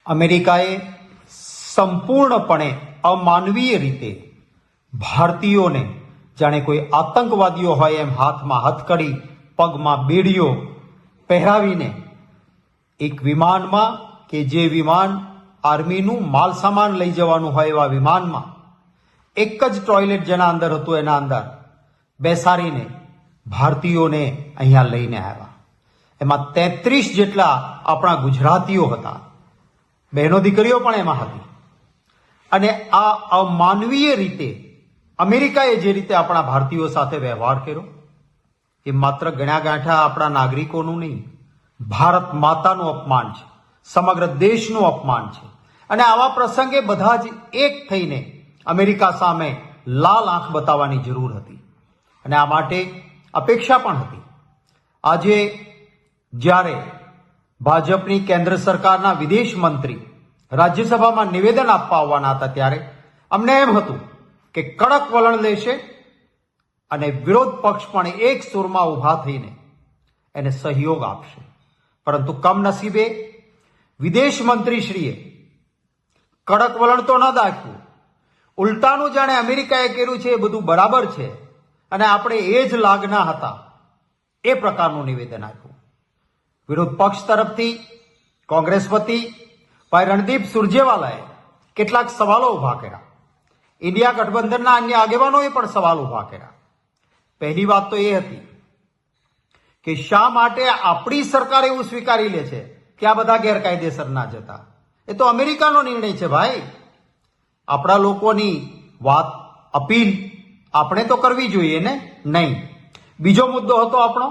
અમેરિકાએ સંપૂર્ણપણે અમાનવીય રીતે ભારતીયોને જાણે કોઈ આતંકવાદીઓ હોય એમ હાથમાં હથકડી, પગમાં બેડીઓ પહેરાવીને એક વિમાનમાં કે જે વિમાન આર્મીનું માલ સામાન લઈ જવાનું હોય એવા વિમાનમાં એક જ ટોયલેટ જેના અંદર હતું એના અંદર બેસાડીને ભારતીયોને અહીંયા લઈને આવ્યા. એમાં 33 જેટલા આપણા ગુજરાતીઓ હતા, બહેનો દીકરીઓ પણ એમાં હતી. અને આ અમાનવીય રીતે અમેરિકાએ જે રીતે આપણા ભારતીયો સાથે વ્યવહાર કર્યો એ માત્ર ગણ્યા ગાંઠા આપણા નાગરિકોનું નહીં, ભારત માતાનું અપમાન છે, સમગ્ર દેશનું અપમાન છે. અને આવા પ્રસંગે બધા જ એક થઈને અમેરિકા સામે લાલ આંખ બતાવવાની જરૂર હતી અને આ માટે અપેક્ષા પણ હતી. આજે જ્યારે ભાજપની કેન્દ્ર સરકારના વિદેશ મંત્રી રાજ્યસભામાં નિવેદન આપવા આવવાના હતા ત્યારે અમને એમ હતું કે કડક વલણ લેશે અને વિરોધ પક્ષ પણ એક સૂરમાં ઊભા થઈને એને સહયોગ આપશે. પરંતુ કમનસીબે વિદેશ મંત્રીશ્રીએ કડક વલણ તો ન દાખ્યું, ઉલટાનું જાણે અમેરિકાએ કર્યું છે એ બધું બરાબર છે અને આપણે એ જ લાગના હતા એ પ્રકારનું નિવેદન આપ્યું. વિરોધ પક્ષ તરફથી કોંગ્રેસ વતી ભાઈ રણદીપ સુરજેવાલાએ કેટલાક સવાલો ઉભા કર્યા. ઇન્ડિયા ગઠબંધનના અન્ય આગેવાનોએ પણ સવાલ ઉભા કર્યા. પહેલી વાત તો એ હતી કે શા માટે આપણી સરકાર એવું સ્વીકારી લે છે કે આ બધા ગેરકાયદેસર ના જતા. એ તો અમેરિકાનો નિર્ણય છે ભાઈ. આપણા લોકોની વાત અપીલ આપણે તો કરવી જોઈએ ને? નહીં. બીજો મુદ્દો હતો આપણો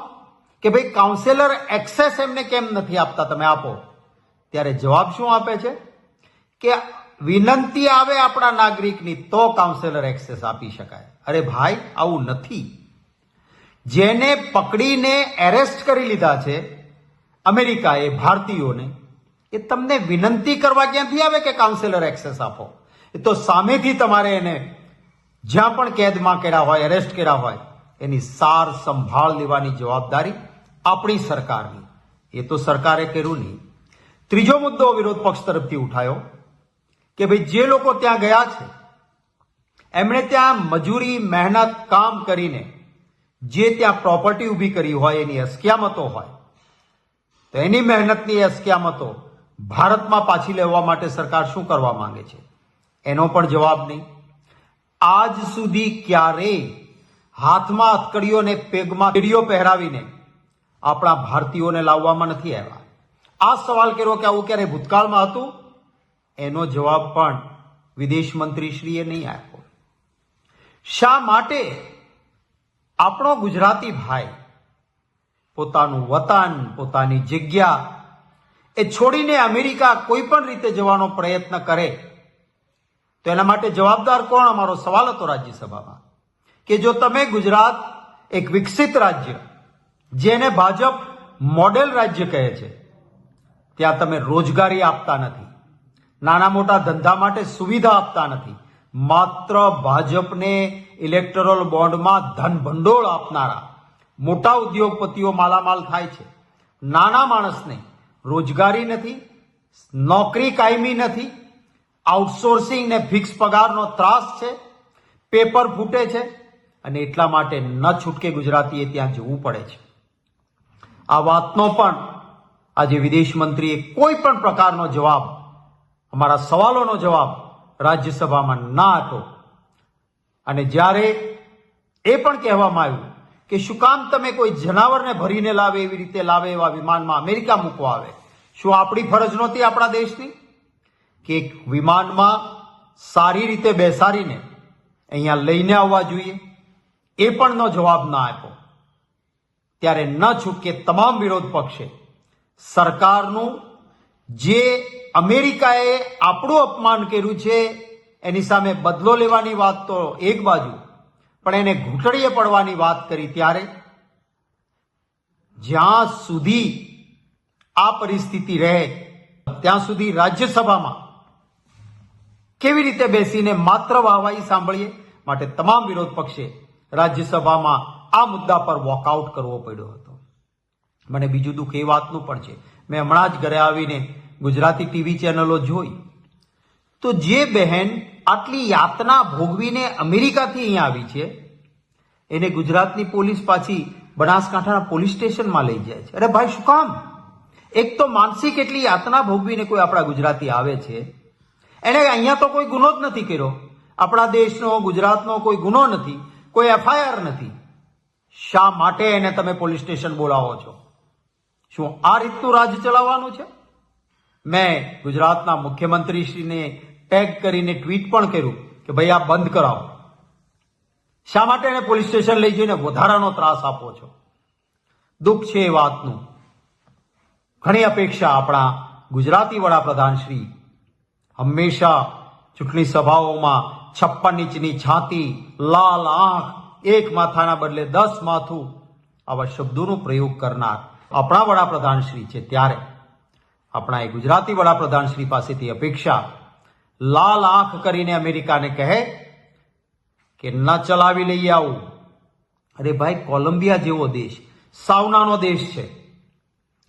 કે ભાઈ કાઉન્સેલર એક્સેસ એમને કેમ નથી આપતા, તમે આપો. ત્યારે જવાબ શું આપે છે કે વિનંતી આવે આપણા નાગરિકની તો કાઉન્સેલર એક્સેસ આપી શકાય. અરે ભાઈ, આવું નથી. જેને પકડીને એરેસ્ટ કરી લીધા છે અમેરિકાએ ભારતીયોને, એ તમને વિનંતી કરવા ક્યાંથી આવે કે કાઉન્સેલર એક્સેસ આપો? એ તો સામેથી તમારે એને જ્યાં પણ કેદમાં કર્યા હોય, એરેસ્ટ કર્યા હોય, એની સાર સંભાળ લેવાની જવાબદારી આપણી સરકારની. એ તો સરકારે કર્યું નહીં. ત્રીજો મુદ્દો વિરોધ પક્ષ તરફથી ઉઠાયો કે ભાઈ જે લોકો ત્યાં ગયા છે એમણે ત્યાં મજૂરી, મહેનત, કામ કરીને જે ત્યાં પ્રોપર્ટી ઊભી કરી હોય એની અસ્કયામતો હોય તો એની મહેનતની અસ્કયામતો ભારતમાં પાછી લેવા માટે સરકાર શું કરવા માંગે છે એનો પણ જવાબ નહીં. આજ સુધી ક્યારેય હાથમાં હથકડીઓને પેગમાં બેડીઓ પહેરાવીને આપણા ભારતીયોને લાવવામાં નથી આવ્યા. આ સવાલ કર્યો કે આવું ક્યારે ભૂતકાળમાં હતું? એનો જવાબ પણ વિદેશ મંત્રીશ્રીએ નહીં આપ્યો. શા માટે આપણો ગુજરાતી ભાઈ પોતાનું વતન, પોતાની જગ્યા એ છોડીને અમેરિકા કોઈ પણ રીતે જવાનો પ્રયત્ન કરે તો એના માટે જવાબદાર કોણ? અમારો સવાલ હતો રાજ્યસભામાં કે જો તમે ગુજરાત એક વિકસિત રાજ્ય, જેને ભાજપ મોડેલ રાજ્ય કહે છે, ત્યાં તમે રોજગારી આપતા નથી, નાના મોટા ધંધા માટે સુવિધા આપતા નથી, માત્ર ભાજપને ઇલેક્ટોરલ બોન્ડમાં ધન ભંડોળ આપનારા મોટા ઉદ્યોગપતિઓ માલામાલ થાય છે. નાના માણસને રોજગારી નથી, નોકરી કાયમી નથી, આઉટસોર્સિંગ ને ફિક્સ પગારનો ત્રાસ છે, પેપર ફૂટે છે અને એટલા માટે ન છૂટકે ગુજરાતીએ ત્યાં જવું પડે છે. આ વાતનો પણ આજે વિદેશ મંત્રીએ કોઈ પણ પ્રકારનો જવાબ, અમારા સવાલોનો જવાબ રાજ્યસભામાં ના આપ્યો. અને જ્યારે એ પણ કહેવામાં આવ્યું કે શું કામ તમે કોઈ જનાવરને ભરીને લાવે એવી રીતે લાવે એવા વિમાનમાં અમેરિકા મૂકવા આવે? શું આપણી ફરજ નહોતી આપણા દેશની કે એક વિમાનમાં સારી રીતે બેસાડીને અહીંયા લઈને આવવા જોઈએ? એ પણનો જવાબ ના આપ્યો. ત્યારે ન છૂટકે તમામ વિરોધ પક્ષે સરકારનું જે અમેરિકાએ આપણું અપમાન કર્યું છે એની સામે બદલો લેવાની વાત તો એક બાજુ, પણ એને ઘૂંટડીએ પડવાની વાત કરી ત્યારે જ્યાં સુધી આ પરિસ્થિતિ રહે ત્યાં સુધી રાજ્યસભામાં કેવી રીતે બેસીને માત્ર વાહવાહી સાંભળીએ? માટે તમામ વિરોધ પક્ષે રાજ્યસભામાં આ મુદ્દા પર વોકઆઉટ કરવો પડ્યો હતો. મને બીજું દુઃખ એ વાતનું પણ છે, મેં હમણાં જ ઘરે આવીને ગુજરાતી ટીવી ચેનલો જોઈ તો જે બહેન આટલી યાતના ભોગવીને અમેરિકાથી અહીંયા આવી છે એને ગુજરાતની પોલીસ પાછી બનાસકાંઠાના પોલીસ સ્ટેશનમાં લઈ જાય છે. અરે ભાઈ, શું કામ? એક તો માનસિક એટલી યાતના ભોગવીને કોઈ આપણા ગુજરાતી આવે છે, એને અહીંયા તો કોઈ ગુનો જ નથી કર્યો, આપણા દેશનો ગુજરાતનો કોઈ ગુનો નથી, કોઈ એફઆઈઆર નથી. શા માટે એને તમે પોલીસ સ્ટેશન બોલાવો છો? શું આ રીતનું રાજ ચલાવવાનું છે? મેં ગુજરાતના મુખ્યમંત્રીશ્રીને ટેગ કરીને ટ્વીટ પણ કર્યું કે ભાઈ આ બંધ કરાવો. શા માટે એને પોલીસ સ્ટેશન લઈ જઈને વધારાનો ત્રાસ આપો છો? દુઃખ છે એ વાતનું. ઘણી અપેક્ષા આપણા ગુજરાતી વડાપ્રધાન શ્રી હંમેશા ચૂંટણી સભાઓમાં 56 ઇંચની છાતી, લાલ આંખ, એક માથાના બદલે 10 માથું આવા શબ્દોનો પ્રયોગ કરનાર આપણા વડાપ્રધાન શ્રી છે. ત્યારે આપણા એ ગુજરાતી વડાપ્રધાન શ્રી પાસેથી અપેક્ષા લાલ આંખ કરીને અમેરિકાને કહે કે ન ચલાવી લઈએ આવું. અરે ભાઈ, કોલંબિયા જેવો દેશ, સાવનાનો દેશ છે,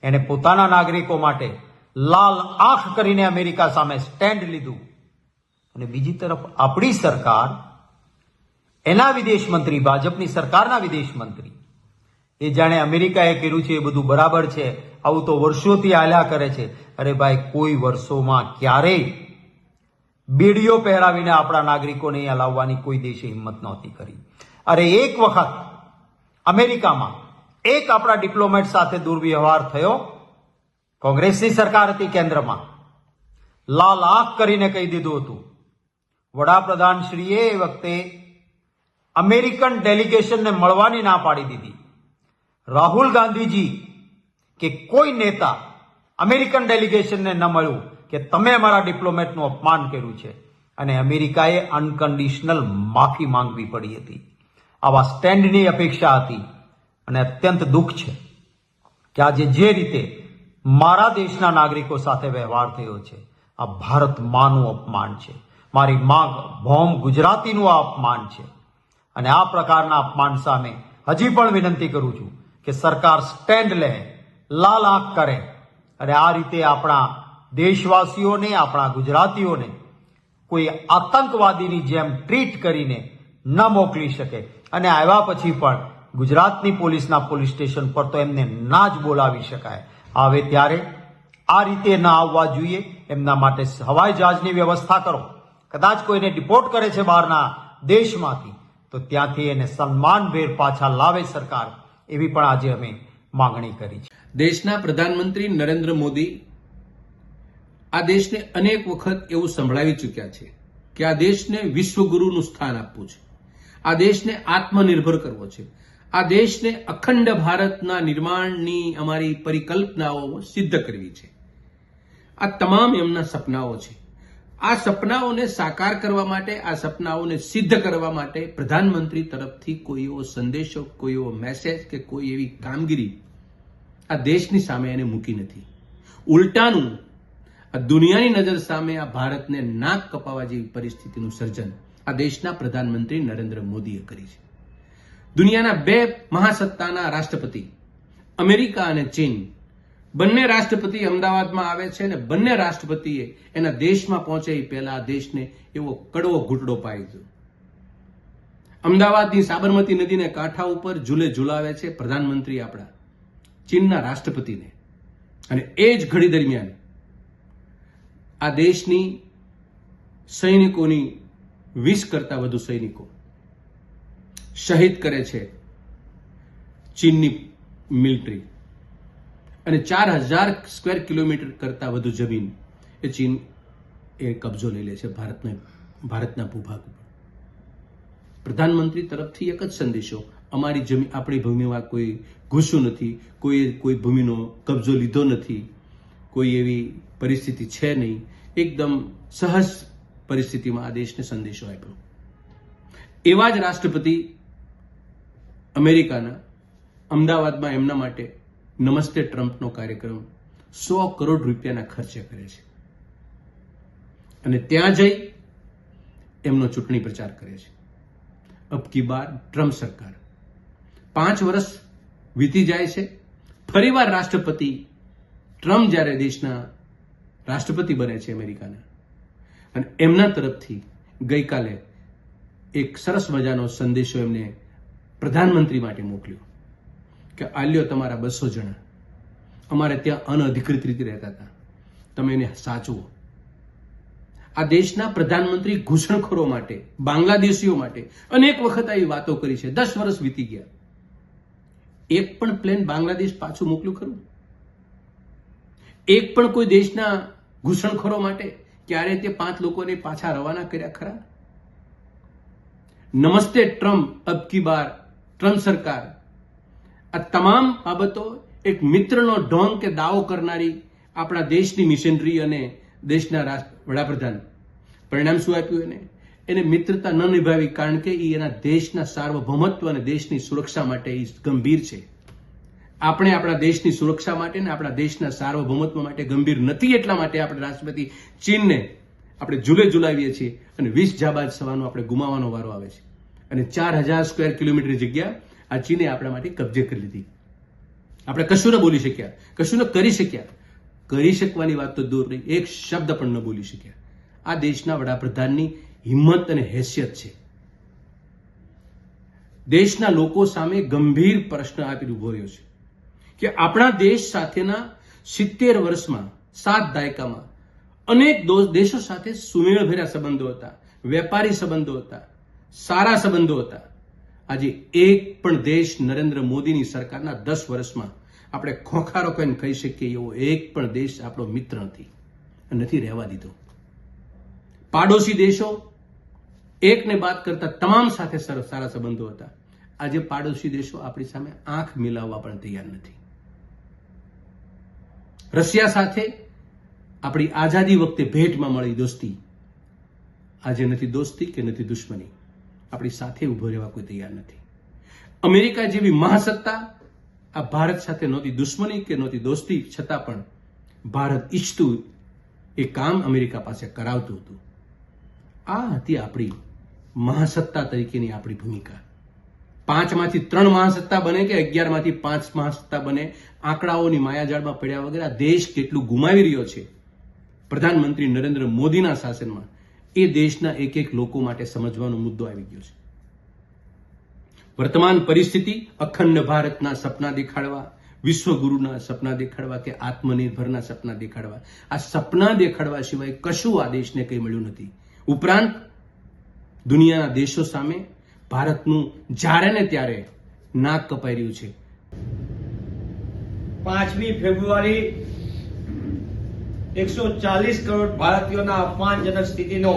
એને પોતાના નાગરિકો માટે લાલ આંખ કરીને અમેરિકા સામે સ્ટેન્ડ લીધું. અને બીજી તરફ આપણી સરકાર, એના વિદેશ મંત્રી, ભાજપની સરકારના વિદેશ મંત્રી, એ જાણે અમેરિકાએ કર્યું છે એ બધું બરાબર છે, આવું તો વર્ષોથી હાલ્યા કરે છે. અરે ભાઈ, કોઈ વર્ષોમાં ક્યારેય બેડીઓ પહેરાવીને આપણા નાગરિકોને અહીંયા લાવવાની કોઈ દેશે હિંમત નહોતી કરી. અરે એક વખત અમેરિકામાં એક આપણા ડિપ્લોમેટ સાથે દુર્વ્યવહાર થયો, કોંગ્રેસની સરકાર હતી કેન્દ્રમાં, લાલ આંખ કરીને કહી દીધું હતું. વડાપ્રધાન શ્રીએ એ વખતે અમેરિકન ડેલિગેશનને મળવાની ના પાડી દીધી. રાહુલ ગાંધીજી કે કોઈ નેતા અમેરિકન ડેલિગેશનને ન મળ્યું કે તમે અમારા ડિપ્લોમેટનું અપમાન કર્યું છે, અને અમેરિકાએ અનકન્ડિશનલ માફી માંગવી પડી હતી. આવા સ્ટેન્ડની અપેક્ષા હતી. અને અત્યંત દુઃખ છે કે આજે જે રીતે મારા દેશના નાગરિકો સાથે વ્યવહાર થયો છે, આ ભારત માનું અપમાન છે, મારી માંગ ભોમ ગુજરાતીનું આ અપમાન છે. અને આ પ્રકારના અપમાન સામે હજી પણ વિનંતી કરું છું કે સરકાર સ્ટેન્ડ લે, લાલ આંખ કરે, અને આ રીતે આપણા દેશવાસીઓને, આપણા ગુજરાતીઓને કોઈ આતંકવાદીની જેમ ટ્રીટ કરીને ન મોકલી શકે. અને આવ્યા પછી પણ ગુજરાતની પોલીસના પોલીસ સ્ટેશન પર તો એમને ના જ બોલાવી શકાય. આવે ત્યારે આ રીતે ન આવવા જોઈએ. એમના માટે હવાઈ જહાજની વ્યવસ્થા કરો. કદાચ કોઈને ડિપોર્ટ કરે છે બહારના દેશમાંથી, તો ત્યાંથી એને સન્માનભેર પાછા લાવે સરકાર, એવી પણ આજે અમે માંગણી કરી છે. દેશના પ્રધાનમંત્રી નરેન્દ્ર મોદી આ દેશને અનેક વખત એવું સંભળાવી ચૂક્યા છે કે આ દેશને વિશ્વગુરુનું સ્થાન આપવું છે, આ દેશને આત્મનિર્ભર કરવો છે, આ દેશને અખંડ ભારતના નિર્માણની અમારી પરિકલ્પનાઓ સિદ્ધ કરવી છે. આ તમામ એમના સપનાઓ છે. આ સપનાઓને સાકાર કરવા માટે, આ સપનાઓને સિદ્ધ કરવા માટે પ્રધાનમંત્રી તરફથી કોઈ એવો સંદેશો, કોઈ એવો મેસેજ કે કોઈ એવી કામગીરી આ દેશની સામે એને મૂકી નથી. ઉલટાનું આ દુનિયાની નજર સામે આ ભારતને નાક કપાવા જેવી પરિસ્થિતિનું સર્જન આ દેશના પ્રધાનમંત્રી નરેન્દ્ર મોદીએ કરી છે. દુનિયાના 2 મહાસત્તાના રાષ્ટ્રપતિ અમેરિકા અને ચીન, બંને રાષ્ટ્રપતિ અમદાવાદમાં આવે છે અને બંને રાષ્ટ્રપતિએ એના દેશમાં પહોંચે એ પહેલા આ દેશને એવો કડવો ઘૂંટડો પાડી દીધો. અમદાવાદની સાબરમતી નદીને કાંઠા ઉપર ઝૂલે ઝૂલાવે છે પ્રધાનમંત્રી આપણા ચીનના રાષ્ટ્રપતિને. અને એ જ ઘડી દરમિયાન આ દેશની સૈનિકોની 20 કરતા વધુ સૈનિકો શહીદ કરે છે ચીનની મિલિટરી. અને 4000 સ્ક્વેર કિલોમીટર કરતા વધુ જમીન એ ચીન એ કબજો લઈ લે છે ભારતના ભૂભાગ ઉપર. પ્રધાનમંત્રી તરફથી એક જ સંદેશો, અમારી જમીન, આપણી ભૂમિમાં કોઈ ઘૂસ્યું નથી, કોઈ ભૂમિનો કબજો લીધો નથી, કોઈ એવી પરિસ્થિતિ છે નહીં. એકદમ સહજ પરિસ્થિતિમાં આ દેશને સંદેશો આપ્યો. એવા જ રાષ્ટ્રપતિ અમેરિકાના અમદાવાદમાં એમના માટે નમસ્તે ટ્રમ્પનો કાર્યક્રમ 100 કરોડ રૂપિયાના ખર્ચે કરે છે અને ત્યાં જઈ એમનો ચૂંટણી પ્રચાર કરે છે. અબકી બાર ટ્રમ્પ સરકાર 5 વર્ષ વીતી જાય છે. ફરીવાર રાષ્ટ્રપતિ ટ્રમ્પ જ્યારે દેશના રાષ્ટ્રપતિ બને છે અમેરિકાના, અને એમના તરફથી ગઈકાલે એક સરસ મજાનો સંદેશો એમને પ્રધાનમંત્રી માટે મોકલ્યો કે આલ્યો તમારા 200 જણા અમારે ત્યાં અનઅધિકૃત રીતે રહેતા હતા, તમે એને સાચવો. આ દેશના પ્રધાનમંત્રી ઘૂસણખોરો માટે, બાંગ્લાદેશીઓ માટે અનેક વખત આવી વાતો કરી છે. 10 વર્ષ વીતી ગયા, એક પણ પ્લેન બાંગ્લાદેશ પાછું મોકલ્યું ખરું? એક પણ કોઈ દેશના ઘૂસણખોરો માટે ક્યારે તે 5 લોકોને પાછા રવાના કર્યા ખરા? નમસ્તે ટ્રમ્પ, અબ કી બાર ટ્રમ્પ સરકાર, આ તમામ બાબતો એક મિત્રનો ઢોંગ કે દાવો કરનારી આપણા દેશની મિશનરી અને દેશના વડાપ્રધાન, પરિણામ શું આપ્યું? એને મિત્રતા ન નિભાવી, કારણ કે એના દેશના સાર્વભૌમત્વ અને દેશની સુરક્ષા માટે એ ગંભીર છે. આપણે આપણા દેશની સુરક્ષા માટે ને આપણા દેશના સાર્વભૌમત્વ માટે ગંભીર નથી, એટલા માટે આપણે રાષ્ટ્રપતિ ચીનને આપણે ઝૂલાવીએ છીએ અને 20 જાબાજ સવાનો આપણે ગુમાવવાનો વારો આવે છે. અને 4000 સ્ક્વેર કિલોમીટર જગ્યા આ ચીને આપણા માટે કબજે કરી લીધી. આપણે કશું ન બોલી શક્યા, કશું ન કરી શક્યા. કરી શકવાની વાત તો દૂર રહી, એક શબ્દ પણ ન બોલી શક્યા. આ દેશના વડાપ્રધાનની હિંમત અને હેસિયત છે. દેશના લોકો સામે ગંભીર પ્રશ્ન આપી ઉભો રહ્યો છે કે આપણા દેશ સાથેના 70 વર્ષમાં, 7 દાયકામાં અનેક દેશો સાથે સુમેળભર્યા સંબંધો હતા, વેપારી સંબંધો હતા, સારા સંબંધો હતા. આજે એક પણ દેશ નરેન્દ્ર મોદીની સરકારના 10 વર્ષમાં આપણે ખોખારો કહીને કહી શકીએ એવો એક પણ દેશ આપણો મિત્ર નથી રહેવા દીધો. પાડોશી દેશો એકને બાદ કરતા તમામ સાથે સારા સંબંધો હતા. આજે પાડોશી દેશો આપણી સામે આંખ મિલાવવા પણ તૈયાર નથી. રશિયા સાથે આપણી આઝાદી વખતે ભેટમાં મળી દોસ્તી, આજે નથી દોસ્તી કે નથી દુશ્મની. આપણી સાથે ઉભો રહેવા કોઈ તૈયાર નથી. અમેરિકા જેવી મહાસત્તા આ ભારત સાથે નહોતી દુશ્મની કે નહોતી દોસ્તી, છતાં પણ ભારત ઈચ્છતું એ કામ અમેરિકા પાસે કરાવતું હતું. આ હતી આપણી મહાસત્તા તરીકેની આપણી ભૂમિકા. 5 માંથી 3 મહાસત્તા બને કે 11 માંથી 5 મહાસત્તા બને, આંકડાઓની માયાજાળમાં પડ્યા વગર આ દેશ કેટલું ગુમાવી રહ્યો છે પ્રધાનમંત્રી નરેન્દ્ર મોદીના શાસનમાં, એ દેશના એક એક લોકો માટે સમજવાનો મુદ્દો આવી ગયો છે. વર્તમાન પરિસ્થિતિ અખંડ ભારતના સપના દેખાડવા, વિશ્વગુરુના સપના દેખાડવા કે આત્મનિર્ભરના સપના દેખાડવા, આ સપના દેખાડવા સિવાય કશું આ દેશને કંઈ મળ્યું નથી. ઉપરાંત દુનિયાના દેશો સામે ભારતનું જ્યારે ને ત્યારે નાક કપાઈ રહ્યું છે. 5મી ફેબ્રુઆરી 140 કરોડ ભારતીયોના અપમાનજનક સ્થિતિનો,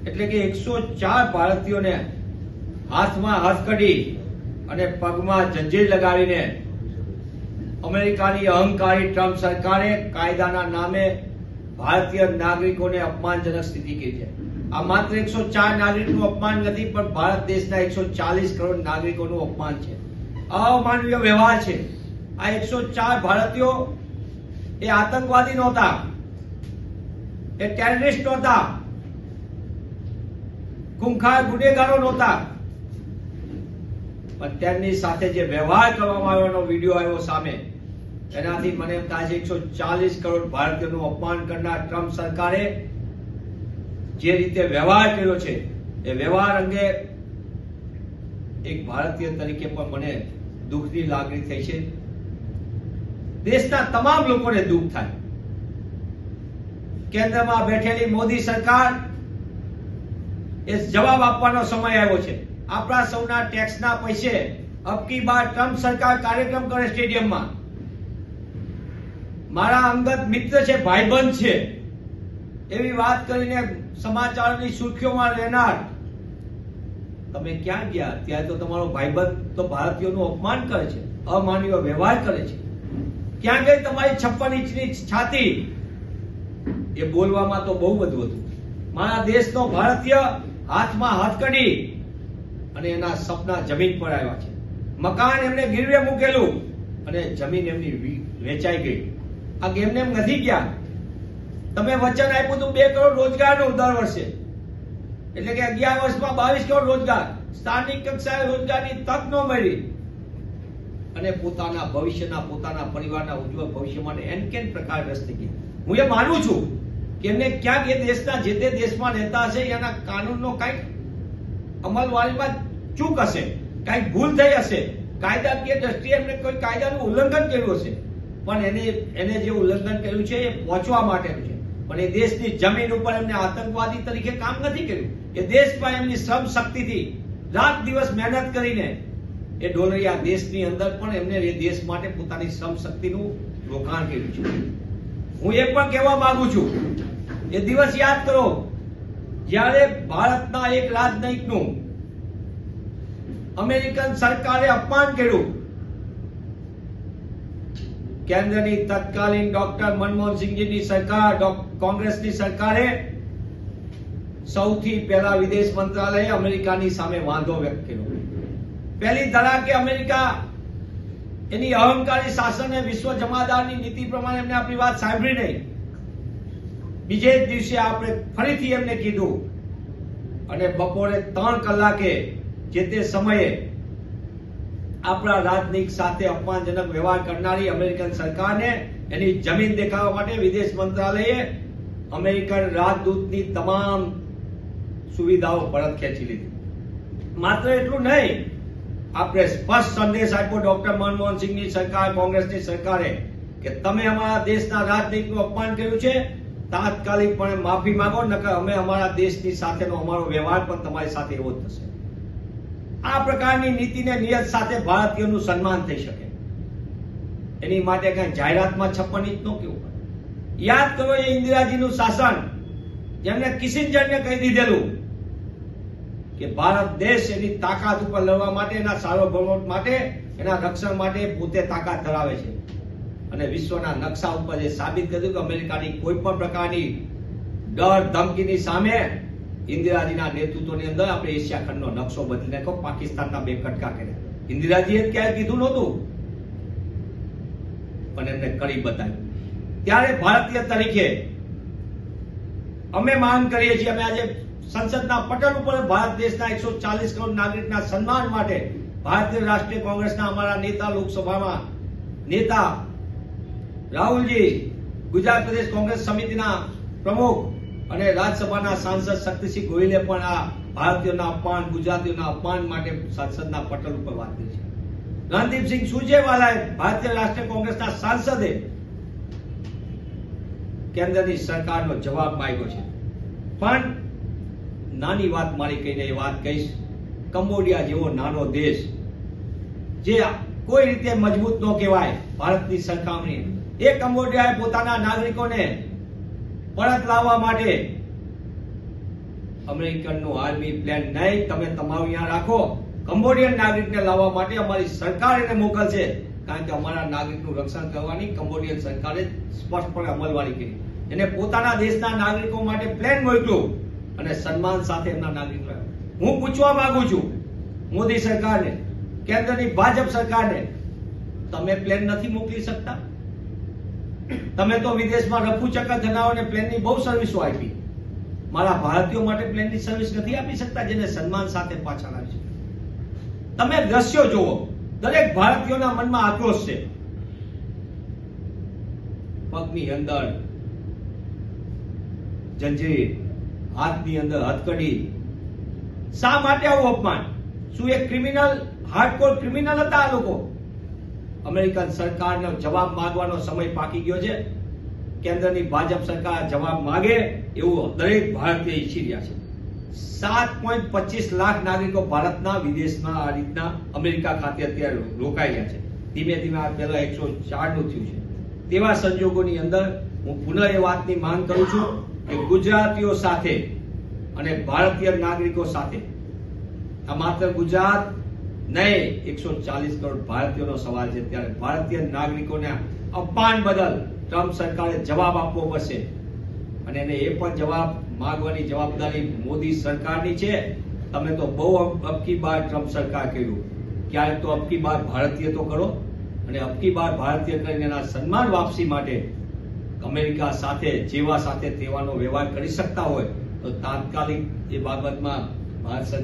એટલે કે 104 ભારતીયોને હાથમાં હથકડી અને પગમાં જંજીર લગાડીને અમેરિકાની અહંકારી ટ્રમ્પ સરકારે કાયદાના નામે ભારતીય નાગરિકોને અપમાનજનક સ્થિતિ કરી છે. આ માત્ર 104 નાગરિકોનું અપમાન નથી, પણ ભારત દેશના 140 કરોડ નાગરિકોનું અપમાન છે. અમાનવીય વ્યવહાર છે. આ 104 ભારતીયો એ આતંકવાદી નહોતા, એ ટેરરિસ્ટ નહોતા, ખૂંખાર ગુનેગારો નહોતા, પણ તેમની સાથે જે વ્યવહાર કરવામાં આવ્યોનો વિડીયો આવ્યો સામે, એનાથી મને એમ થાય છે 140 કરોડ ભારતીયોનું અપમાન કરનાર ટ્રમ્પ સરકારે જે રીતે વ્યવહાર કર્યો છે, એ વ્યવહાર અંગે એક ભારતીય તરીકે પણ મને દુઃખની લાગણી થઈ છે. દેશના તમામ લોકોને દુઃખ થાય. કેન્દ્રમાં બેઠેલી મોદી સરકાર એ જવાબ આપવાનો સમય આવ્યો છે. આપણા સૌના ટેક્સના પૈસે અબકી બાર ટ્રમ્પ સરકાર કાર્યક્રમ કરે સ્ટેડિયમમાં. મારા અંગત મિત્ર છે, ભાઈબંધ છે, એવી વાત કરીને સમાચારની સુર્ખીઓમાં રહેનાર તમે ક્યાં ગયા? ત્યાં તો તમારો ભાઈબંધ તો ભારતીયોનું અપમાન કરે છે, અમાનવીય વ્યવહાર કરે છે. ક્યાં ગઈ તમારી 56 ઇંચની છાતી? એ બોલવામાં તો બહુ બધું હતું. મારા દેશનો ભારતીય હાથમાં હથકડી અને એના સપના જમીન પર આવ્યા છે. મકાન એમને ગીરવે મૂકેલું અને જમીન એમની વેચાઈ ગઈ. આ એમને એમ નથી ગયા. તમે વચન આપ્યું હતું 2 કરોડ રોજગારનું દર વર્ષે, એટલે કે 11 વર્ષમાં 22 કરોડ રોજગાર. સ્થાનિક કક્ષાએ રોજગારની તક ન મળી અને પોતાના ભવિષ્યના, પોતાના પરિવારના ઉજ્જવળ ભવિષ્ય માટે એનકેન પ્રકાર રસ્તે ગયા. હું એ માનું છું કે એમને ક્યાંક એ દેશના જે તે દેશમાં રહેતા હશે એના કાનૂનનો કાંઈક અમલવારીમાં ચૂક હશે, કાંઈક ભૂલ થઈ હશે, કાયદાકીય દ્રષ્ટિએ એમને કોઈ કાયદાનું ઉલ્લંઘન કર્યું હશે, પણ એને જે ઉલ્લંઘન કર્યું છે એ પહોંચવા માટેનું છે. પણ એ દેશની જમીન ઉપર એમને આતંકવાદી તરીકે કામ નથી કર્યું. એ દેશમાં એમની શ્રમ શક્તિથી રાત દિવસ મહેનત કરીને એ ડોલરિયા દેશની અંદર પણ એમને એ દેશ માટે પોતાની શ્રમ શક્તિનું રોકાણ કર્યું છે. હું એ પણ કહેવા માંગુ છું, એ દિવસ યાદ કરો જ્યારે ભારતના એક રાજનયિકનું અમેરિકન સરકારે અપમાન કર્યું. કેન્દ્રની તત્કાલીન ડોક્ટર મનમોહનસિંહજીની સરકાર, કોંગ્રેસની સરકારે સૌથી પહેલા વિદેશ મંત્રાલયે અમેરિકાની સામે વાંધો વ્યક્ત કર્યો. પહેલી ધડાકે અમેરિકા એની અહંકારી શાસન અને વિશ્વ જમાદારની નીતિ પ્રમાણે એમને આપણી વાત સાંભળી નહીં. બીજે જ દિવસે આપણે ફરીથી એમને કીધું અને બપોરે 3 કલાકે જે તે સમયે આપણા રાજનયિક સાથે અપમાનજનક વ્યવહાર કરનારી અમેરિકન સરકારને એની જમીન દેખાડવા માટે વિદેશ મંત્રાલયે અમેરિકન રાજદૂતની તમામ સુવિધાઓ પરત ખેંચી લીધી. માત્ર એટલું નહીં, આપણે સ્પષ્ટ સંદેશ આપ્યો ડોક્ટર મનમોહનસિંહની સરકાર, કોંગ્રેસની સરકારે કે તમે અમારા દેશના રાજનયિકનું અપમાન કર્યું છે, તાત્કાલિકપણે માફી માંગો, નકર અમે અમારા દેશની સાથેનો અમારો વ્યવહાર પણ તમારી સાથે એવો જ થશે. આ પ્રકારની નીતિને નિયત સાથે ભારતીયોનું સન્માન થઈ શકે એની માટે કઈ જાહેરાતમાં છપ્પન ઇંચ નો કેવું. યાદ કરો એ ઇન્દિરાજીનું શાસન, જેમને કિસિંજરને કહી દીધેલું કે ભારત દેશ એની તાકાત ઉપર લડવા માટે, એના સાર્વભૌમત્વ માટે, એના રક્ષણ માટે પોતે તાકાત ધરાવે છે. અને વિશ્વના નકશા ઉપર એ સાબિત કર્યું કે અમેરિકાની કોઈ પણ પ્રકારની ડર ધમકીની સામે ઇન્દિરાજીના નેતૃત્વની અંદર આપણે એશિયા ખંડનો નકશો બદલી નાખ્યો, પાકિસ્તાનના 2 કટકા કર્યા. ઇન્દિરાજીએ ક્યાંય કીધું નહોતું, પણ એમને કરી બતાવ્યું. ત્યારે ભારતીય તરીકે અમે માંગ કરીએ છીએ, અમે આજે સંસદના પટલ ઉપર ભારત દેશના 140 કરોડ નાગરિકના સન્માન માટે ભારતીય રાષ્ટ્રીય કોંગ્રેસના અમારા નેતા, લોકસભામાં નેતા રાહુલજી, ગુજરાત પ્રદેશ કોંગ્રેસ સમિતિના પ્રમુખ અને રાજ્યસભાના સાંસદ શક્તિસિંહ ગોહિલે પણ આ ભારતીયોના અપમાન, ગુજરાતીઓના અપમાન માટે સંસદના પટલ ઉપર વાત કરી છે. રણદીપસિંહ સુરજેવાલાએ, ભારતીય રાષ્ટ્રીય કોંગ્રેસના સાંસદે કેન્દ્રની સરકારનો જવાબ માંગ્યો છે. પણ નાની વાત મારી કહીને એ વાત કહીશ, કંબોડિયા જેવો નાનો દેશ જે કોઈ રીતે મજબૂત ન કહેવાય ભારતની સરખામણી, એ કંબોડિયાએ પોતાના નાગરિકોને પરત લાવવા માટે અમેરિકનનું આર્મી પ્લેન નહીં, તમે તમારું અહીંયા રાખો, કંબોડિયન નાગરિકને લાવવા માટે અમારી સરકાર એને મોકલશે, કારણ કે અમારા નાગરિકનું રક્ષણ કરવાની કંબોડિયન સરકારે સ્પષ્ટપણે અમલવારી કરી. એને પોતાના દેશના નાગરિકો માટે પ્લેન મોકલ્યું અને સન્માન સાથે એમના નાગરિકો. હું પૂછવા માંગુ છું મોદી સરકારને, કેન્દ્રની ભાજપ સરકારને, તમે પ્લેન નથી મોકલી શકતા? તમે તો વિદેશમાં રફુ ચક્કર જણાવોને પ્લેનની બહુ સર્વિસો આપી, મારા ભારતીયો માટે પ્લેનની સર્વિસ નથી આપી શકતા, જેને સન્માન સાથે પાછા લાવી શકે? તમે દ્રશ્યો જુઓ, દરેક ભારતીયોના મનમાં આક્રોશ છે. પગની અંદર જંજીર, હાથની અંદર હથકડી. શા માટે આવું અપમાન? શું એક ક્રિમિનલ, હાર્ડકોર ક્રિમિનલ હતા આ લોકો? અમેરિકન સરકારનો જવાબ માંગવાનો સમય પાકી ગયો છે. કેન્દ્રની ભાજપ સરકાર જવાબ માંગે એવું દરેક ભારતીય ઈચ્છી રહ્યા છે. 7.25 લાખ નાગરિકો ભારતના વિદેશમાં આ રીતના અમેરિકા ખાતે અત્યારે રોકાઈ રહ્યા છે. ધીમે ધીમે આ પહેલા 104 નું થયું છે. તેવા સંજોગોની અંદર હું પુનઃ એ વાતની માંગ કરું છું કે ગુજરાતીઓ સાથે અને ભારતીય નાગરિકો સાથે, આ માત્ર ગુજરાત નહીં, 140 કરોડ ભારતીયોનો સવાલ છે. ત્યારે ભારતીય નાગરિકોને અપમાન બદલ ટ્રમ્પ સરકારે જવાબ આપવો પડશે અને એને એ પણ જવાબ માંગવાની જવાબદારી મોદી સરકારની છે. તમે તો બહુ અબકી બાર ટ્રમ્પ સરકાર કર્યું, ક્યારેક તો અબકી બાર ભારતીય તો કરો, અને અબકી બાર ભારતીય કરીને એના સન્માન વાપસી માટે અમેરિકા સાથે જેવા સાથે તેવાનો વ્યવહાર કરી શકતા હોય તો તાત્કાલિક એ બાબતમાં ભારત સરકાર